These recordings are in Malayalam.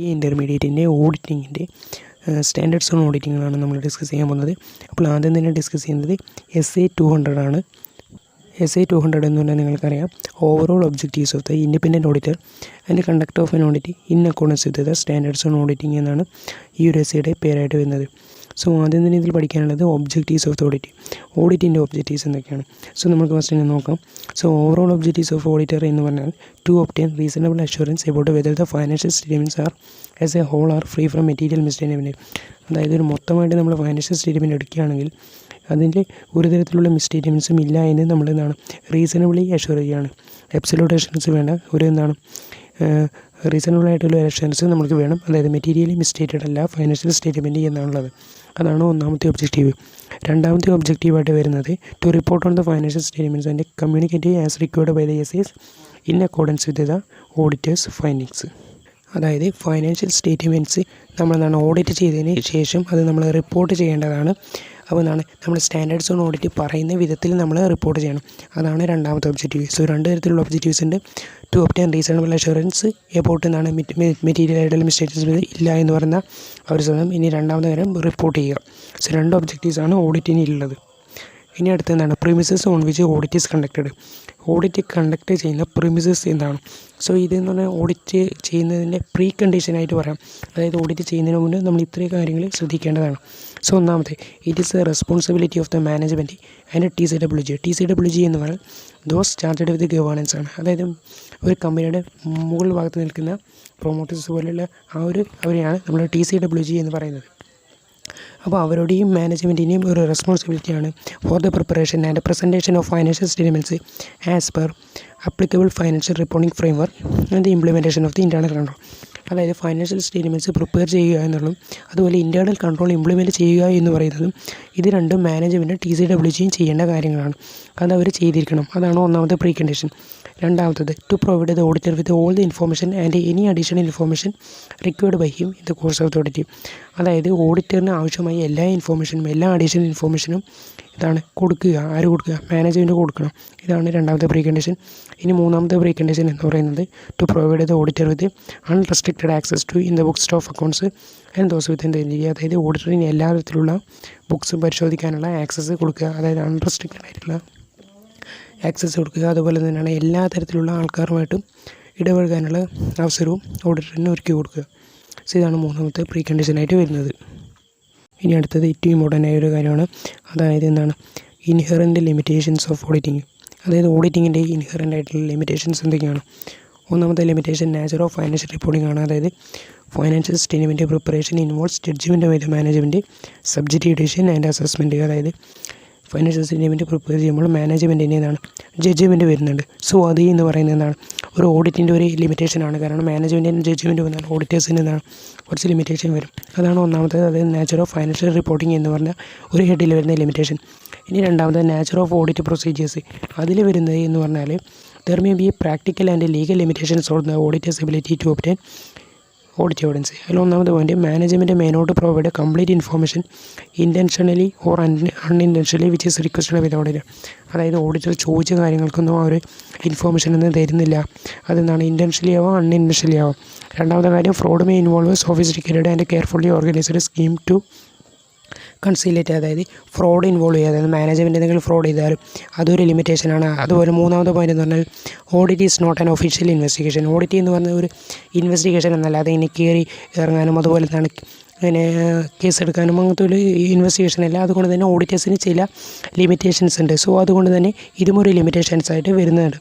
ഈ ഇൻ്റർമീഡിയറ്റിൻ്റെ ഓഡിറ്റിങ്ങിൻ്റെ സ്റ്റാൻഡേർഡ്സ് ഓൺ ഓഡിറ്റിങ്ങാണ് നമ്മൾ ഡിസ്കസ് ചെയ്യാൻ പോകുന്നത്. അപ്പോൾ ആദ്യം തന്നെ ഡിസ്കസ് ചെയ്യുന്നത് SA-200 ആണ്. SA-200 എന്ന് പറഞ്ഞാൽ നിങ്ങൾക്കറിയാം, overall objectives of the independent auditor and conduct of an audit in accordance with the standards on auditing എന്നാണ് ഈ ഒരു എസ്സേയുടെ പേരായിട്ട് വരുന്നത്. സോ ആദ്യം തന്നെ ഇതിൽ പഠിക്കാനുള്ളത് ഒബ്ജക്റ്റീവ്സ് ഓഫ് ദ ഓഡിറ്റ്, ഓഡിറ്റിൻ്റെ ഒബ്ജക്റ്റീവ്സ് എന്തൊക്കെയാണ്. സോ നമുക്ക് ഫസ്റ്റ് തന്നെ നോക്കാം. So overall objectives of auditor എന്ന് പറഞ്ഞാൽ to obtain reasonable assurance about whether the financial statements are as a whole are free from material misstatement. അതായത് ഒരു മൊത്തമായിട്ട് നമ്മൾ ഫൈനാൻഷ്യൽ സ്റ്റേറ്റ്മെൻറ്റ് എടുക്കുകയാണെങ്കിൽ അതിൻ്റെ ഒരു തരത്തിലുള്ള മിസ്റ്റേക്മെൻറ്റ്സും ഇല്ല എന്ന് നമ്മൾ റീസണബിളി അഷുർ ചെയ്യുകയാണ്. അബ്സല്യൂട്ട് അഷുറൻസ് വേണ്ട, ഒരു റീസണബിൾ ആയിട്ടുള്ള അഷുറൻസ് നമുക്ക് വേണം. അതായത് മെറ്റീരിയലി മിസ്റ്റേറ്റഡ് അല്ല ഫൈനാൻഷ്യൽ സ്റ്റേറ്റ്മെൻറ്റ് എന്നാണുള്ളത്. അതാണ് ഒന്നാമത്തെ ഒബ്ജക്റ്റീവ്. രണ്ടാമത്തെ ഒബ്ജക്റ്റീവായിട്ട് വരുന്നത് to report on the financial statements and communicate as required by the SS in accordance with the auditor's findings. അതായത് ഫൈനാൻഷ്യൽ സ്റ്റേറ്റ്മെൻറ്റ്സ് നമ്മൾ ഓഡിറ്റ് ചെയ്തതിന് ശേഷം അത് നമ്മൾ റിപ്പോർട്ട് ചെയ്യേണ്ടതാണ്. അപ്പോൾ നമ്മൾ സ്റ്റാൻഡേർഡ്സ് ഓൺ ഓഡിറ്റ് പറയുന്ന വിധത്തിൽ നമ്മൾ റിപ്പോർട്ട് ചെയ്യണം. അതാണ് രണ്ടാമത്തെ ഒബ്ജക്റ്റീവ്. സോ രണ്ട് തരത്തിലുള്ള ഒബ്ജക്റ്റീവ്സ് ഉണ്ട്. To obtain reasonable assurance about material ആയിട്ടുള്ള മിസ്റ്റേക്സ് ഇല്ല എന്ന് പറയുന്ന ഒരു സമയം. ഇനി രണ്ടാമത്തെ കാര്യം റിപ്പോർട്ട് ചെയ്യുക. സോ രണ്ട് ഒബ്ജക്റ്റീവ്സാണ് ഓഡിറ്റിന് ഉള്ളത്. ഇനി അടുത്ത premises on which audit is conducted. Audit conduct ചെയ്യുന്ന പ്രിമിസസ് എന്താണ്? സോ ഇതെന്ന് പറഞ്ഞാൽ ഓഡിറ്റ് ചെയ്യുന്നതിൻ്റെ പ്രീ കണ്ടീഷനായിട്ട് പറയാം. അതായത് ഓഡിറ്റ് ചെയ്യുന്നതിന് മുന്നേ നമ്മൾ ഇത്രയും കാര്യങ്ങൾ ശ്രദ്ധിക്കേണ്ടതാണ്. സോ ഒന്നാമത്തെ, it is A responsibility of the management and TCWG. TCWG എന്ന് പറഞ്ഞാൽ ദോസ് ചാർജഡ് വിത്ത് ഗവേണൻസ് ആണ്. അതായത് ഒരു കമ്പനിയുടെ മുകൾ ഭാഗത്ത് നിൽക്കുന്ന പ്രൊമോട്ടേഴ്സ് പോലെയുള്ള അവരെയാണ് നമ്മൾ TCWG എന്ന് പറയുന്നത്. അപ്പോൾ അവരുടെയും മാനേജ്മെൻറ്റിൻ്റെയും ഒരു റെസ്പോൺസിബിലിറ്റിയാണ് for the preparation and presentation of financial statements as per applicable financial reporting framework and the implementation of the internal control. അതായത് ഫൈനാൻഷ്യൽ സ്റ്റേറ്റ്മെൻറ്റ്സ് പ്രിപ്പയർ ചെയ്യുക എന്നുള്ളതും അതുപോലെ ഇൻറ്റേർണൽ കൺട്രോൾ ഇംപ്ലിമെൻറ്റ് ചെയ്യുക എന്ന് പറയുന്നതും ഇത് രണ്ടും മാനേജ്മെൻറ്റ് TCWGയും ചെയ്യേണ്ട കാര്യങ്ങളാണ്. അത് അവർ ചെയ്തിരിക്കണം. അതാണ് ഒന്നാമത്തെ പ്രീ കണ്ടീഷൻ. രണ്ടാമത്തത്, to provide the auditor with all the information and any additional information required by him in the course of the audit. അതായത് ഓഡിറ്ററിന് ആവശ്യമായ എല്ലാ ഇൻഫോർമേഷനും എല്ലാ അഡീഷണൽ ഇൻഫോർമേഷനും കൊടുക്കുക. ആര് കൊടുക്കുക? മാനേജ്മെൻറ്റ് കൊടുക്കണം. ഇതാണ് രണ്ടാമത്തെ പ്രീ കണ്ടീഷൻ. ഇനി മൂന്നാമത്തെ പ്രീ കണ്ടീഷൻ എന്ന് പറയുന്നത് to provide the auditor with unrestricted access to in the books of accounts and those within the India. അതായത് ഓഡിറ്ററിന് എല്ലാ തരത്തിലുള്ള ബുക്സ് പരിശോധിക്കാനുള്ള ആക്സസ് കൊടുക്കുക. അതായത് അൺറെസ്ട്രിക്റ്റഡ് ആയിട്ടുള്ള ആക്സസ് കൊടുക്കുക. അതുപോലെ തന്നെയാണ് എല്ലാ തരത്തിലുള്ള ആൾക്കാരുമായിട്ടും ഇടപഴകാനുള്ള അവസരവും ഓഡിറ്ററിന് ഒരുക്കി കൊടുക്കുക. സോ ഇതാണ് മൂന്നാമത്തെ പ്രീ കണ്ടീഷനായിട്ട് വരുന്നത്. ഇനി അടുത്തത് ഏറ്റവും ഇമ്പോർട്ടൻ്റ് ആയ ഒരു കാര്യമാണ്. അതായത് ഇൻഹെറൻറ്റ് ലിമിറ്റേഷൻസ് ഓഫ് ഓഡിറ്റിംഗ്. അതായത് ഓഡിറ്റിങ്ങിൻ്റെ ഇൻഹെറൻ്റ് ആയിട്ടുള്ള ലിമിറ്റേഷൻസ് എന്തൊക്കെയാണ്? ഒന്നാമത്തെ limitation nature of financial reporting ആണ്. അതായത് financial statement preparation involves judgment by the management subject edition and assessment. അതായത് ഫൈനാൻഷ്യൽ സ്റ്റേറ്റ്മെൻറ്റ് പ്രിപ്പയർ ചെയ്യുമ്പോൾ മാനേജ്മെൻറ്റിൻ്റെ ജഡ്ജ്മെൻറ്റ് വരുന്നുണ്ട്. സോ അത് എന്ന് പറയുന്നത് ഒരു ഓഡിറ്റിൻ്റെ ഒരു ലിമിറ്റേഷനാണ്. കാരണം മാനേജ്മെൻറ്റിൻ്റെ ജഡ്ജ്മെൻറ്റ് വന്നാൽ ഓഡിറ്റേഴ്സിന് കുറച്ച് ലിമിറ്റേഷൻ വരും. അതാണ് ഒന്നാമത്തേത്. അതായത് നേച്ചർ ഓഫ് ഫൈനാൻഷ്യൽ റിപ്പോർട്ടിംഗ് എന്ന് പറഞ്ഞാൽ ഒരു ഹെഡിൽ വരുന്ന ലിമിറ്റേഷൻ. ഇനി രണ്ടാമത് നേച്ചർ ഓഫ് ഓഡിറ്റ് പ്രൊസീജിയേഴ്സ്. അതിൽ വരുന്നത് എന്ന് പറഞ്ഞാൽ there may be practical and legal limitations on the auditor's ability to obtain audit evidence. അതിൽ ഒന്നാമത്തെ point, management may not provide complete information intentionally or unintentionally which is requested by the auditor. അതായത് ഓഡിറ്റർ ചോദിച്ച കാര്യങ്ങൾക്കൊന്നും അവർ ഇൻഫോർമേഷൻ ഒന്നും തരുന്നില്ല. ഇൻറ്റൻഷനലി ആവാം അൺഇൻറ്റൻഷനലി ആവാം. രണ്ടാമത്തെ കാര്യം, fraud may involve sophisticated and carefully organised scheme to conceal. അതായത് ഫ്രോഡ് ഇൻവോൾവ് ചെയ്യുക. അതായത് മാനേജ്മെൻറ്റ് എന്തെങ്കിലും ഫ്രോഡ് ചെയ്താലും അതൊരു ലിമിറ്റേഷനാണ്. അതുപോലെ മൂന്നാമത്തെ പോയിൻ്റ് എന്ന് പറഞ്ഞാൽ audit is not an official investigation. Audit എന്ന് പറഞ്ഞ ഒരു ഇൻവെസ്റ്റിഗേഷൻ എന്നല്ല. അത് ഇനി കയറി ഇറങ്ങാനും അതുപോലെ കേസെടുക്കാനും അങ്ങനത്തെ ഒരു ഇൻവെസ്റ്റിഗേഷൻ അല്ല. അതുകൊണ്ട് തന്നെ ഓഡിറ്റേഴ്സിന് ചില ലിമിറ്റേഷൻസ് ഉണ്ട്. സോ അതുകൊണ്ട് തന്നെ ഇതും ഒരു ലിമിറ്റേഷൻസ് ആയിട്ട് വരുന്നുണ്ട്.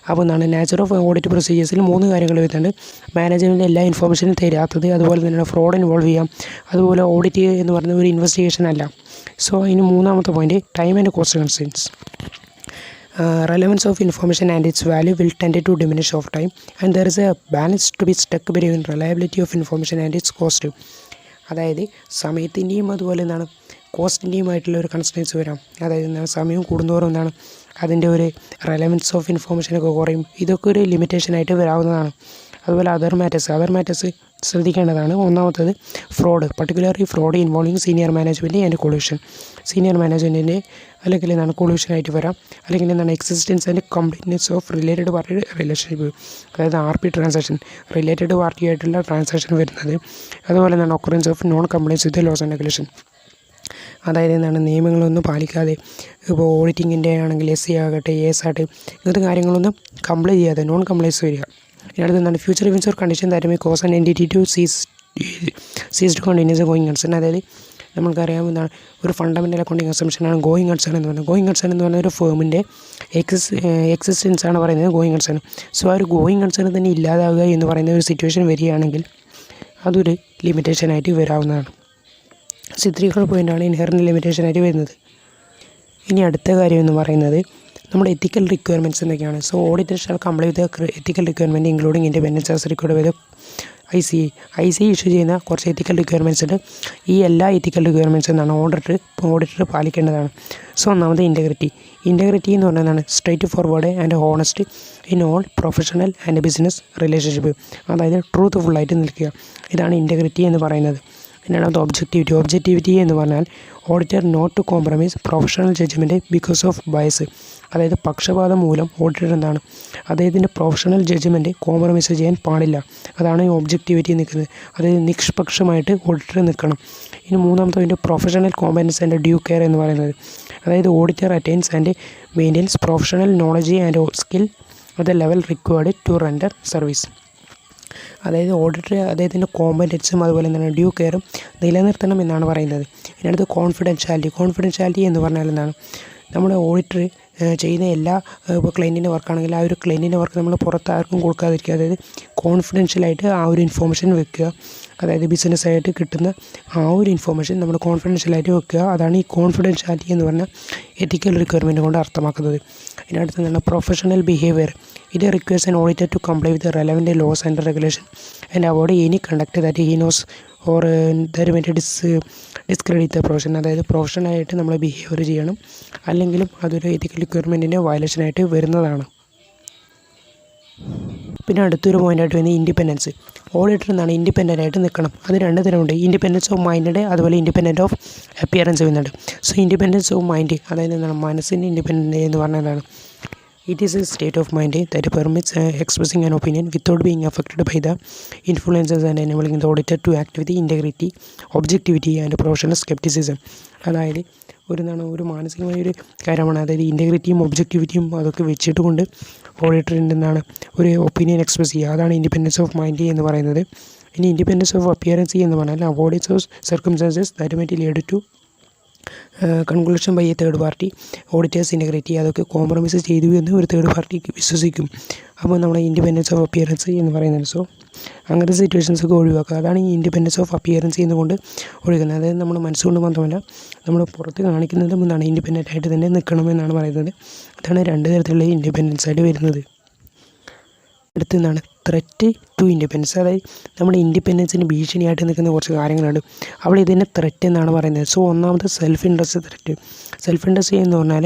അപ്പോൾ നേച്ചർ ഓഫ് ഓഡിറ്റ് പ്രൊസീജിയേഴ്സിൽ 3 കാര്യങ്ങൾ വരുന്നുണ്ട്. മാനേജ്മെൻറ്റിന് എല്ലാ ഇൻഫോർമേഷനും തരാത്തത്, അതുപോലെ തന്നെ ഫ്രോഡ് ഇൻവോൾവ് ചെയ്യാം, അതുപോലെ ഓഡിറ്റ് എന്ന് പറഞ്ഞ ഒരു ഇൻവെസ്റ്റിഗേഷൻ അല്ല. സോ ഇനി മൂന്നാമത്തെ point, time and cost constraints. Relevance of information and its value will tend to diminish over time and there is a balance to be struck between reliability of information and its cost. അതായത് സമയത്തിൻ്റെയും അതുപോലെ കോസ്റ്റിൻ്റെയുമായിട്ടുള്ള ഒരു കൺസ്ട്രെയിൻസ് വരാം. അതായത് സമയം കൂടുന്തോറും അതിൻ്റെ ഒരു റെലവൻസ് ഓഫ് ഇൻഫോർമേഷനൊക്കെ കുറയും. ഇതൊക്കെ ഒരു ലിമിറ്റേഷനായിട്ട് വരാവുന്നതാണ്. അതുപോലെ അതർ മാറ്റേഴ്സ് ശ്രദ്ധിക്കേണ്ടതാണ്. ഒന്നാമത്തത് fraud, particularly fraud involving senior management and collusion. Senior മാനേജ്മെൻറ്റിൻ്റെ അല്ലെങ്കിൽ എന്താണ് കൊളൂഷനായിട്ട് വരാം, അല്ലെങ്കിൽ എന്താണ് existence and completeness of related party relationship, അതായത് RP ട്രാൻസാക്ഷൻ, റിലേറ്റഡ് പാർട്ടിയായിട്ടുള്ള ട്രാൻസാക്ഷൻ വരുന്നത്. അതുപോലെ എന്താണ് occurrence of non compliance with laws and regulation, അതായത് എന്താണ് നിയമങ്ങളൊന്നും പാലിക്കാതെ, ഇപ്പോൾ ഓഡിറ്റിങ്ങിൻ്റെ ആണെങ്കിൽ SC ആകട്ടെ AS ആകട്ടെ ഇങ്ങനത്തെ കാര്യങ്ങളൊന്നും കംപ്ലൈ ചെയ്യാതെ നോൺ കംപ്ലൈൻസ് വരിക. ഇതിനടുത്ത് എന്താണ് future events or condition that may cause an entity to ceased continues going concern. അതായത് നമുക്കറിയാം എന്താണ് ഒരു ഫണ്ടമെൻ്റൽ അക്കൗണ്ടിങ് അസംഷനാണ് ഗോയിങ് കൺസേൺ എന്ന് പറയുന്നത്. ഗോയിങ് കൺസേൺ എന്ന് പറഞ്ഞാൽ ഒരു ഫേമിൻ്റെ എക്സിസ്റ്റൻസ് ആണ് പറയുന്നത് ഗോയിങ് കൺസേൺ. സോ ആ ഒരു ഗോയിങ് കൺസേൺ തന്നെ ഇല്ലാതാവുക എന്ന് പറയുന്ന ഒരു സിറ്റുവേഷൻ വരികയാണെങ്കിൽ അതൊരു ലിമിറ്റേഷനായിട്ട് വരാവുന്നതാണ്. ചിത്രീകരണ പോയിൻ്റാണ് ഇൻഹെറൻറ്റ് ലിമിറ്റേഷനായിട്ട് വരുന്നത്. ഇനി അടുത്ത കാര്യം എന്ന് പറയുന്നത് നമ്മുടെ എത്തിക്കൽ റിക്വയർമെൻറ്റ്സ് എന്തൊക്കെയാണ്. So auditor shall comply with ethical requirement including independence as required with ICA issue ചെയ്യുന്ന കുറച്ച് എത്തിക്കൽ റിക്വയർമെൻറ്റ്സ് ഉണ്ട്. ഈ എല്ലാ എത്തിക്കൽ റിക്വയർമെൻറ്റ്സ് എന്നാണ് ഓഡിറ്റർ പാലിക്കേണ്ടതാണ്. സോ ഒന്നാമത് ഇൻറ്റഗ്രിറ്റി എന്ന് പറഞ്ഞതാണ് straight forward and honest in all professional and business relationship, അതായത് ട്രൂത്ത്ഫുള്ളായിട്ട് നിൽക്കുക. ഇതാണ് ഇൻറ്റഗ്രിറ്റി എന്ന് പറയുന്നത്. രണ്ടാമത് ഒബ്ജക്റ്റിവിറ്റി എന്ന് പറഞ്ഞാൽ auditor not to compromise professional judgment because of bias, അതായത് പക്ഷപാതം മൂലം ഓഡിറ്റർ എന്താണ് അദ്ദേഹത്തിൻ്റെ പ്രൊഫഷണൽ ജഡ്ജ്മെൻറ്റ് കോംപ്രമൈസ് ചെയ്യാൻ പാടില്ല. അതാണ് ഈ ഒബ്ജക്റ്റിവിറ്റി നിൽക്കുന്നത്, അതായത് നിഷ്പക്ഷമായിട്ട് ഓഡിറ്റർ നിൽക്കണം. ഇനി മൂന്നാമത്തെ അതിൻ്റെ professional competence and due care എന്ന് പറയുന്നത്, അതായത് auditor attains and maintains professional knowledge and skill at the level required to render service. അതായത് ഓഡിറ്റർ അദ്ദേഹത്തിൻ്റെ കോമ്പറ്റൻസും അതുപോലെ തന്നെ ഡ്യൂ കെയറും നിലനിർത്തണം എന്നാണ് പറയുന്നത്. ഇതിനടുത്ത് കോൺഫിഡൻഷ്യാലിറ്റി എന്ന് പറഞ്ഞാൽ എന്താണ്, നമ്മുടെ ഓഡിറ്റർ ചെയ്യുന്ന എല്ലാ ഇപ്പോൾ ക്ലയൻറ്റിൻ്റെ വർക്കാണെങ്കിൽ ആ ഒരു ക്ലയൻറ്റിൻ്റെ വർക്ക് നമ്മൾ പുറത്താർക്കും കൊടുക്കാതിരിക്കുക, അതായത് കോൺഫിഡൻഷ്യലായിട്ട് ആ ഒരു ഇൻഫോർമേഷൻ വെക്കുക. അതായത് ബിസിനസ്സായിട്ട് കിട്ടുന്ന ആ ഒരു ഇൻഫോർമേഷൻ നമ്മൾ കോൺഫിഡൻഷ്യലായിട്ട് വെക്കുക. അതാണ് ഈ കോൺഫിഡൻഷ്യാലിറ്റി എന്ന് പറഞ്ഞാൽ എത്തിക്കൽ റിക്വയർമെൻറ്റ് കൊണ്ട് അർത്ഥമാക്കുന്നത്. ഇതിനടുത്ത് എന്താണ് പ്രൊഫഷണൽ ബിഹേവിയർ. ഇത് requires an auditor to comply with relevant laws and regulation and avoid any conduct that he knows or that may discredit the profession. അതായത് പ്രൊഫഷനായിട്ട് നമ്മൾ ബിഹേവിയർ ചെയ്യണം, അല്ലെങ്കിലും അതൊരു എത്തിക്കൽ റിക്വയർമെൻറ്റിൻ്റെ വയലേഷനായിട്ട് വരുന്നതാണ്. പിന്നെ അടുത്തൊരു പോയിൻ്റായിട്ട് വരുന്നത് ഇൻഡിപെൻഡൻസ്. ഓഡിറ്റർ എന്താണ് ഇൻഡിപെൻഡൻ്റ് ആയിട്ട് നിൽക്കണം. അത് രണ്ട് തരമുണ്ട്, ഇൻഡിപെൻഡൻസ് ഓഫ് മൈൻഡ് അതുപോലെ ഇൻഡിപെൻഡൻറ്റ് ഓഫ് അപ്പിയറൻസ് വരുന്നുണ്ട്. സോ ഇൻഡിപെൻഡൻസ് ഓഫ് മൈൻഡ്, അതായത് എന്താണ് മനസ്സിൻ്റെ ഇൻഡിപെൻഡൻ്റ് എന്ന് പറഞ്ഞതാണ് it is a state of mind that permits expressing an opinion without being affected by the influences and enabling the auditor to act with integrity, objectivity and professional skepticism. അതായത് ഒരു മാനസികമായൊരു കാര്യമാണ്. അതായത് ഇൻറ്റഗ്രിറ്റിയും ഒബ്ജക്റ്റിവിറ്റിയും അതൊക്കെ വെച്ചിട്ട് കൊണ്ട് ഓഡിറ്ററിൻ്റെ എന്താണ് ഒരു ഒപ്പീനിയൻ എക്സ്പ്രസ് ചെയ്യുക. അതാണ് ഇൻഡിപെൻഡൻസ് ഓഫ് മൈൻഡ് എന്ന് പറയുന്നത്. ഇനി ഇൻഡിപെൻഡൻസ് ഓഫ് അപ്പിയറൻസ് എന്ന് പറഞ്ഞാൽ avoidance of circumstances that might lead to conclusion by a third party auditor's integrity. അതൊക്കെ കോംപ്രമൈസ് ചെയ്തു എന്ന് ഒരു തേർഡ് പാർട്ടിക്ക് വിശ്വസിക്കും. അപ്പോൾ നമ്മുടെ ഇൻഡിപെൻഡൻസ് ഓഫ് അപ്പിയറൻസ് എന്ന് പറയുന്നത്. സോ അങ്ങനത്തെ സിറ്റുവേഷൻസൊക്കെ ഒഴിവാക്കുക. അതാണ് ഈ ഇൻഡിപെൻഡൻസ് ഓഫ് അപ്പിയറൻസ് എന്നുകൊണ്ട് ഒഴിക്കുന്നത്. അതായത് നമ്മൾ മനസ്സുകൊണ്ട് മാത്രമല്ല നമ്മൾ പുറത്ത് കാണിക്കുന്നതും എന്താണ് ഇൻഡിപെൻഡൻ്റ് ആയിട്ട് തന്നെ നിൽക്കണമെന്നാണ് പറയുന്നത്. അതാണ് രണ്ട് തരത്തിലുള്ള ഇൻഡിപെൻഡൻസ് ആയിട്ട് വരുന്നത്. അടുത്ത് എന്താണ് ത്രെറ്റ് ടു ഇൻഡിപെൻഡൻസ്. അതായത് നമ്മുടെ ഇൻഡിപെൻഡൻസിന് ഭീഷണിയായിട്ട് നിൽക്കുന്ന കുറച്ച് കാര്യങ്ങളുണ്ട്. അവിടെ ഇതിനെ ത്രെറ്റ് എന്നാണ് പറയുന്നത്. സോ ഒന്നാമത് self interest threat. Self interest എന്ന് പറഞ്ഞാൽ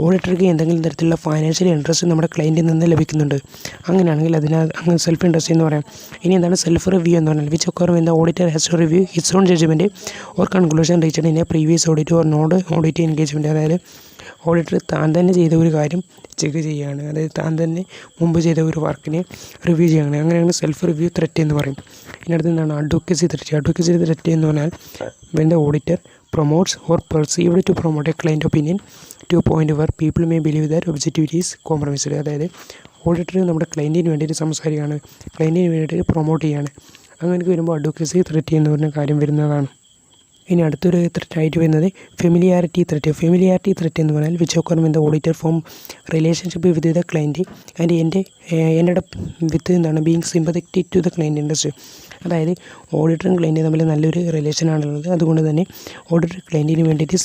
ഓഡിറ്റർക്ക് എന്തെങ്കിലും തരത്തിലുള്ള ഫൈനാൻഷ്യൽ ഇൻട്രസ്റ്റ് നമ്മുടെ ക്ലയൻറ്റിൽ നിന്ന് ലഭിക്കുന്നുണ്ട്. അങ്ങനെയാണെങ്കിൽ അങ്ങനെ സെൽഫ് ഇൻട്രസ്റ്റ് എന്ന് പറയാം. ഇനി എന്താണ് സെൽഫ് റിവ്യൂ എന്ന് പറഞ്ഞാൽ which occur when the auditor has to review hits on judgment or conclusion reached in a previous audit or not audit engagement. അതായത് ഓഡിറ്റർ താൻ തന്നെ ചെയ്ത ഒരു കാര്യം ചെക്ക് ചെയ്യുകയാണ്, അതായത് താൻ തന്നെ മുമ്പ് ചെയ്ത ഒരു വർക്കിനെ റിവ്യൂ ചെയ്യുകയാണ്. അങ്ങനെയാണ് സെൽഫ് റിവ്യൂ ത്രെറ്റ് എന്ന് പറയും. ഇതിനടുത്ത് എന്താണ് അഡ്വക്കസി ത്രെറ്റ്. അഡ്വക്കസി ത്രെറ്റ് എന്ന് പറഞ്ഞാൽ when the auditor promotes or perceived to promote a client opinion to a point where people may believe that objectivity is compromised. അതായത് ഓഡിറ്റർ നമ്മുടെ ക്ലയൻറ്റിന് വേണ്ടിയിട്ട് സംസാരിക്കുകയാണ്, ക്ലയൻറ്റിന് വേണ്ടിയിട്ട് പ്രൊമോട്ട് ചെയ്യുകയാണ്. അങ്ങനെയൊക്കെ വരുമ്പോൾ അഡ്വക്കസി ത്രെറ്റ് എന്ന് പറഞ്ഞ കാര്യം വരുന്നതാണ്. ഇനി അടുത്തൊരു ത്രെറ്റായിട്ട് വരുന്നത് ഫെമിലിയാരിറ്റി ത്രെറ്റ്. ഫെമിലിയാരിറ്റി ത്രെറ്റ് എന്ന് പറഞ്ഞാൽ which occur when the auditor form relationship with the client and എൻ്റെ വിത്ത് എന്താണ് being sympathetic to the client interest. അതായത് ഓഡിറ്ററും ക്ലയൻറ്റും തമ്മിൽ നല്ലൊരു റിലേഷനാണുള്ളത്. അതുകൊണ്ട് തന്നെ ഓഡിറ്റർ ക്ലയൻറ്റിന് വേണ്ടിയിട്ട്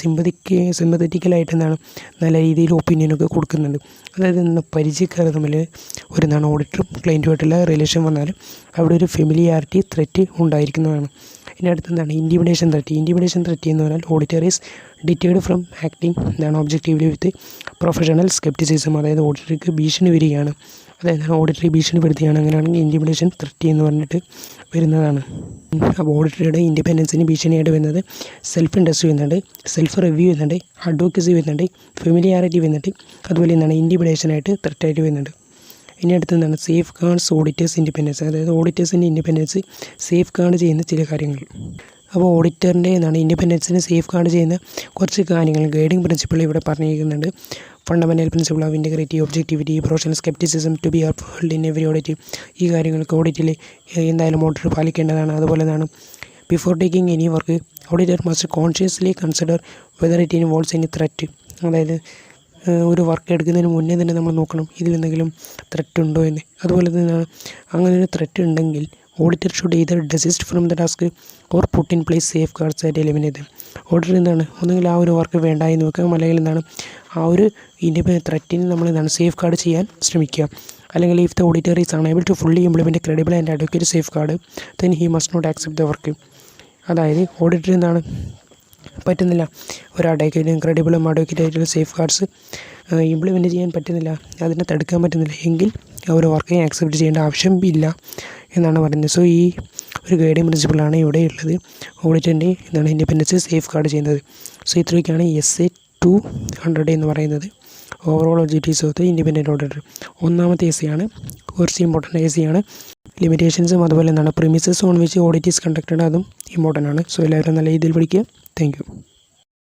സിമ്പതറ്റിക്കലായിട്ട് എന്താണ് നല്ല രീതിയിൽ ഒപ്പീനിയനൊക്കെ കൊടുക്കുന്നുണ്ട്. അതായത് പരിചയക്കാർ തമ്മിൽ എന്താണ് ഓഡിറ്ററും ക്ലയൻറ്റുമായിട്ടുള്ള റിലേഷൻ വന്നാൽ അവിടെ ഒരു ഫെമിലിയാരിറ്റി ത്രെറ്റ് ഉണ്ടായിരിക്കുന്നതാണ്. ഇനി അടുത്ത് എന്താണ് ഇൻറ്റിമിഡേഷൻ ത്രെറ്റ്. ഇൻറ്റിമിഡേഷൻ ത്രെറ്റ് എന്ന് പറഞ്ഞാൽ ഓഡിറ്റർ ഈസ് ഡിറ്റേർഡ് ഫ്രം ആക്ടിങ് എന്താണ് ഒബ്ജക്റ്റീവ്ലി വിത്ത് പ്രൊഫഷണൽ സ്കെപ്റ്റിസിസം. അതായത് ഓഡിറ്റർക്ക് ഭീഷണി വരികയാണ്, അതായത് ഓഡിറ്ററെ ഭീഷണിപ്പെടുത്തിയാണ്. അങ്ങനെയാണെങ്കിൽ ഇൻറ്റിമിഡേഷൻ ത്രെറ്റ് എന്ന് പറഞ്ഞിട്ട് വരുന്നതാണ്. അപ്പോൾ ഓഡിറ്ററുടെ ഇൻഡിപെൻഡൻസിന് ഭീഷണിയായിട്ട് വരുന്നത് സെൽഫ് ഇൻട്രസ്റ്റ് വരുന്നുണ്ട്, സെൽഫ് റിവ്യൂ വരുന്നുണ്ട്, അഡ്വക്കസി വരുന്നുണ്ട്, ഫെമിലിയാരിറ്റി വരുന്നുണ്ട്, അതുപോലെ എന്താണ് ഇൻറ്റിമിഡേഷനായിട്ട് ത്രെറ്റായിട്ട് വരുന്നുണ്ട്. ഇനി അടുത്തെന്താണ് സേഫ് ഗാർഡ്സ് ഓഡിറ്റേഴ്സ് ഇൻഡിപെൻഡൻസ്, അതായത് ഓഡിറ്റേഴ്സിൻ്റെ ഇൻഡിപെൻഡൻസ് സേഫ് ഗാർഡ് ചെയ്യുന്ന ചില കാര്യങ്ങൾ. അപ്പോൾ ഓഡിറ്ററിൻ്റെ എന്താണ് ഇൻഡിപെൻഡൻസിനെ സേഫ് ഗാർഡ് ചെയ്യുന്ന കുറച്ച് കാര്യങ്ങൾ ഗൈഡിങ് പ്രിൻസിപ്പിൾ ഇവിടെ പറഞ്ഞിരിക്കുന്നുണ്ട്. Fundamental principle of integrity, objectivity, professional scepticism to be upheld in every audit. ഈ കാര്യങ്ങൾക്ക് ഓഡിറ്റിൽ എന്തായാലും ഓഡിറ്റർ പാലിക്കേണ്ടതാണ്. അതുപോലെ എന്താണ് before taking any work auditor must consciously consider whether it involves any threat. അതായത് ഒരു വർക്ക് എടുക്കുന്നതിന് മുന്നേ തന്നെ നമ്മൾ നോക്കണം ഇതിലെന്തെങ്കിലും ത്രെറ്റ് ഉണ്ടോ എന്ന്. അതുപോലെ തന്നെ അങ്ങനെ ഒരു ത്രെറ്റ് ഉണ്ടെങ്കിൽ auditor should either desist from the task or put in place safeguards ആയിട്ട് എലിമിനേറ്റ്. ഓഡിറ്റർ എന്താണ് ഒന്നുകിൽ ആ ഒരു വർക്ക് വേണ്ട എന്ന് വെക്കുക, അല്ലെങ്കിൽ എന്താണ് ആ ഒരു ത്രെറ്റിന് നമ്മൾ എന്താണ് സേഫ് ഗാർഡ് ചെയ്യാൻ ശ്രമിക്കുക. അല്ലെങ്കിൽ if the auditor is unable to fully implement credible and advocate safeguard then he must not accept the work. അതായത് ഓഡിറ്റർ എന്താണ് പറ്റുന്നില്ല ഒരു അഡ്വക്കേറ്റും ക്രെഡിബിളും അഡ്വക്കേറ്റായിട്ടുള്ള സേഫ് ഗാർഡ്സ് ഇംപ്ലിമെൻറ്റ് ചെയ്യാൻ പറ്റുന്നില്ല, അതിനെ തടുക്കാൻ പറ്റുന്നില്ല എങ്കിൽ ആ ഒരു വർക്ക് ആക്സെപ്റ്റ് ചെയ്യേണ്ട ആവശ്യം ഇല്ല എന്നാണ് പറയുന്നത്. സോ ഈ ഒരു ഗൈഡിങ് പ്രിൻസിപ്പിളാണ് ഇവിടെ ഉള്ളത് ഓഡിറ്ററിൻ്റെ എന്താണ് ഇൻഡിപെൻഡൻസ് സേഫ് ഗാർഡ് ചെയ്യുന്നത്. സോ ഇത്രയൊക്കെയാണ് SA 200 എന്ന് പറയുന്നത്, overall objectives of the independent auditor. ഒന്നാമത്തെ AC ആണ്, കുറച്ച് ഇമ്പോർട്ടൻ്റ് AC ആണ്. ലിമിറ്റേഷൻസും അതുപോലെ എന്താണ് premises on which audit is conducted, അതും ഇമ്പോർട്ടൻ്റ് ആണ്. സോ എല്ലാവരും നല്ല രീതിയിൽ പഠിക്കുക. Thank you.